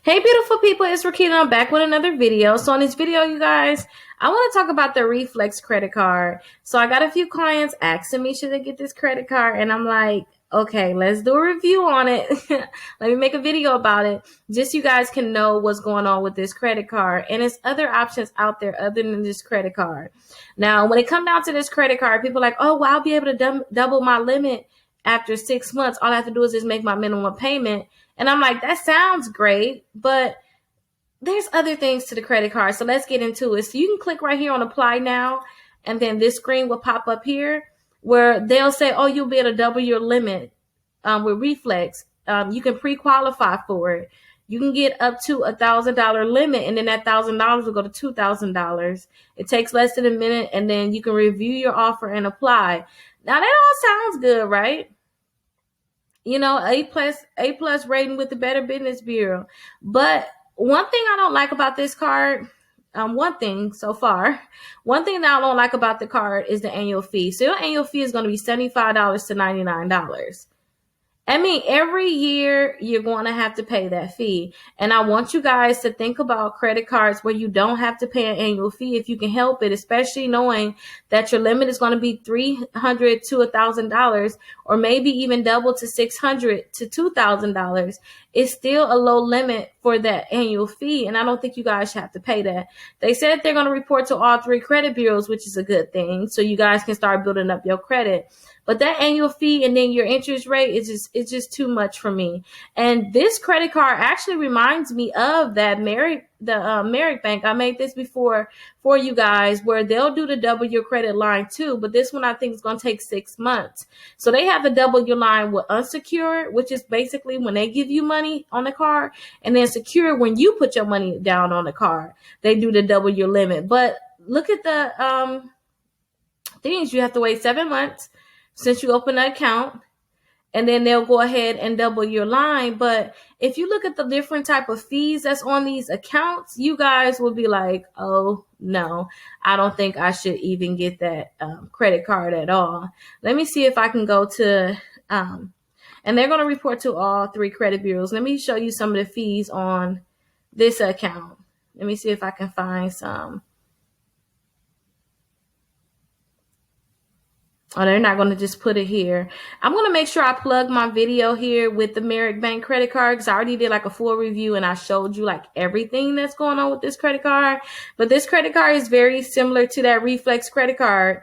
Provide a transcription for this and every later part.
Hey beautiful people, it's Rickita. I'm back with another video. So in this video, you guys, I want to talk about the Reflex credit card. So I got a few clients asking me should they get this credit card, and I'm like, okay, let's do a review on it. Let me make a video about it, just so you guys can know what's going on with this credit card. And there's other options out there other than this credit card. Now, when it comes down to this credit card, people are like, oh, well, I'll be able to double my limit after 6 months. All I have to do is just make my minimum payment. And I'm like, that sounds great, but there's other things to the credit card. So let's get into it. So you can click right here on apply now, and then this screen will pop up here where they'll say, oh, you'll be able to double your limit with Reflex. You can pre-qualify for it. You can get up to $1,000 limit, and then that $1,000 will go to $2,000. It takes less than a minute, and then you can review your offer and apply. Now that all sounds good, right? You know, A plus rating with the Better Business Bureau. But one thing I don't like about this card, one thing that I don't like about the card is the annual fee. So your annual fee is going to be $75 to $99. I mean, every year you're going to have to pay that fee. And I want you guys to think about credit cards where you don't have to pay an annual fee if you can help it, especially knowing that your limit is going to be $300 to $1,000, or maybe even double to $600 to $2,000. It's still a low limit for that annual fee, and I don't think you guys should have to pay that. They said they're going to report to all 3 credit bureaus, which is a good thing, so you guys can start building up your credit. But that annual fee and then your interest rate is just too much for me. And this credit card actually reminds me of that Merrick Bank. I made this before for you guys, where they'll do the double your credit line too. But this one I think is going to take 6 months. So they have the double your line with unsecured, which is basically when they give you money on the card, and then secure when you put your money down on the card. They do the double your limit. But look at the things. You have to wait 7 months since you open an account, and then they'll go ahead and double your line. But if you look at the different type of fees that's on these accounts, you guys will be like, oh no, I don't think I should even get that credit card at all. Let me see if I can go to, and they're going to report to all 3 credit bureaus. Let me show you some of the fees on this account. Let me see if I can find some. Oh, they're not going to just put it here. I'm going to make sure I plug my video here with the Merrick Bank credit card, because I already did like a full review and I showed you like everything that's going on with this credit card. But this credit card is very similar to that Reflex credit card,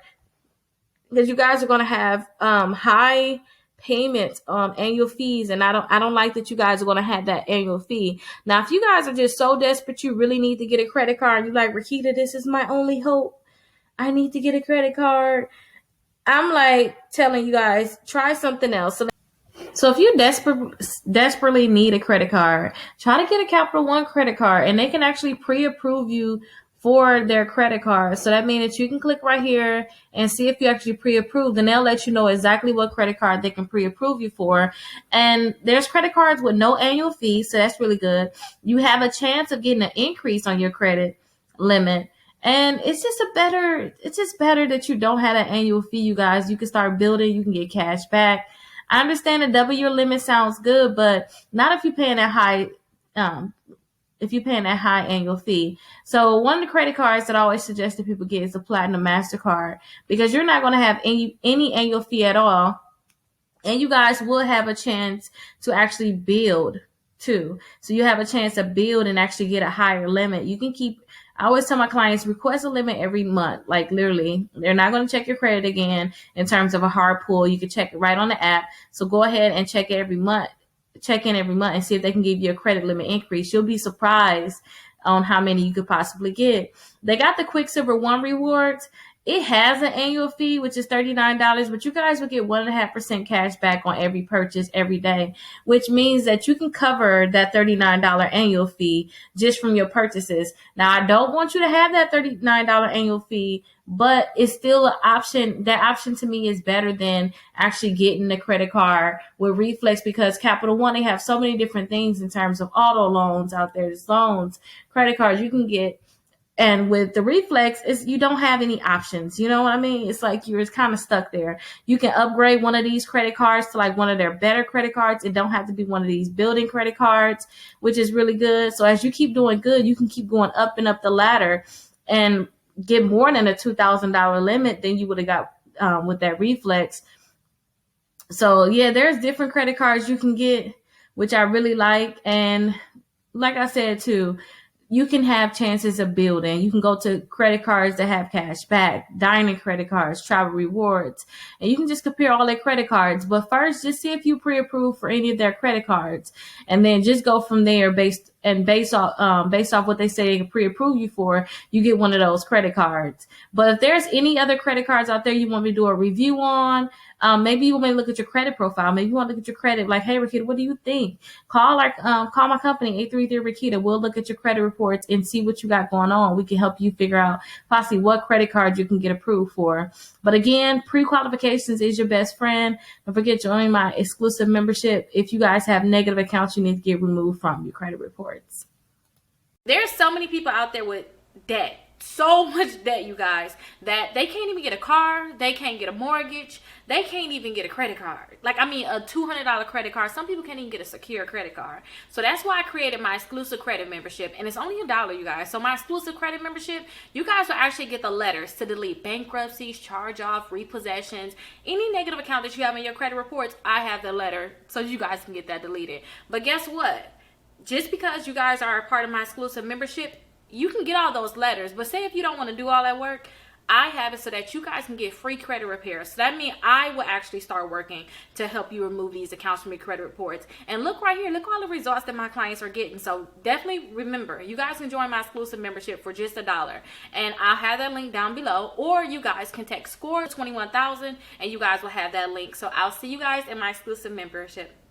because you guys are going to have high payments, annual fees, and I don't like that you guys are going to have that annual fee. Now, if you guys are just so desperate you really need to get a credit card, you're like, Rickita, this is my only hope, I need to get a credit card, I'm like telling you guys, try something else. So if you desperately need a credit card, try to get a Capital One credit card, and they can actually pre-approve you for their credit card. So that means that you can click right here and see if you actually pre-approved, and they'll let you know exactly what credit card they can pre-approve you for. And there's credit cards with no annual fee, so that's really good. You have a chance of getting an increase on your credit limit. And it's just better that you don't have an annual fee, you guys. You can start building, you can get cash back. I understand that double your limit sounds good, but not if you're paying that high, annual fee. So one of the credit cards that I always suggest that people get is the Platinum MasterCard, because you're not going to have any annual fee at all. And you guys will have a chance to actually build too. So you have a chance to build and actually get a higher limit. You can keep, I always tell my clients, request a limit every month. Like literally, they're not going to check your credit again in terms of a hard pull. You can check it right on the app. So go ahead and check it every month. Check in every month and see if they can give you a credit limit increase. You'll be surprised on how many you could possibly get. They got the Quicksilver One rewards. It has an annual fee, which is $39, but you guys will get 1.5% cash back on every purchase every day, which means that you can cover that $39 annual fee just from your purchases. Now, I don't want you to have that $39 annual fee, but it's still an option. That option to me is better than actually getting the credit card with Reflex, because Capital One, they have so many different things in terms of auto loans out there. There's loans, credit cards. You can get And with the Reflex, is you don't have any options. You know what I mean? It's like you're kind of stuck there. You can upgrade one of these credit cards to like one of their better credit cards. It don't have to be one of these building credit cards, which is really good. So as you keep doing good, you can keep going up and up the ladder and get more than a $2,000 limit than you would have got with that Reflex. So yeah, there's different credit cards you can get, which I really like. And like I said too, you can have chances of building. You can go to credit cards that have cash back, dining credit cards, travel rewards, and you can just compare all their credit cards. But first, just see if you pre-approved for any of their credit cards, and then just go from there based off what they say they can pre-approve you for. You get one of those credit cards. But if there's any other credit cards out there you want me to do a review on, maybe you want me to look at your credit profile. Maybe you want to look at your credit. Like, hey, Rickita, what do you think? Call my company, 833 Rickita. We'll look at your credit reports and see what you got going on. We can help you figure out possibly what credit card you can get approved for. But again, pre-qualifications is your best friend. Don't forget, join my exclusive membership. If you guys have negative accounts, you need to get removed from your credit reports. There's so many people out there with debt. So much debt, you guys, that they can't even get a car, they can't get a mortgage, they can't even get a credit card. Like, I mean, a $200 credit card. Some people can't even get a secure credit card. So that's why I created my exclusive credit membership, and it's only $1, you guys. So my exclusive credit membership, you guys will actually get the letters to delete bankruptcies, charge off, repossessions, any negative account that you have in your credit reports. I have the letter so you guys can get that deleted. But guess what? Just because you guys are a part of my exclusive membership, you can get all those letters. But say if you don't want to do all that work, I have it so that you guys can get free credit repair. So that means I will actually start working to help you remove these accounts from your credit reports. And look right here, look all the results that my clients are getting. So definitely remember, you guys can join my exclusive membership for just $1. And I'll have that link down below. Or you guys can text SCORE 21,000 and you guys will have that link. So I'll see you guys in my exclusive membership.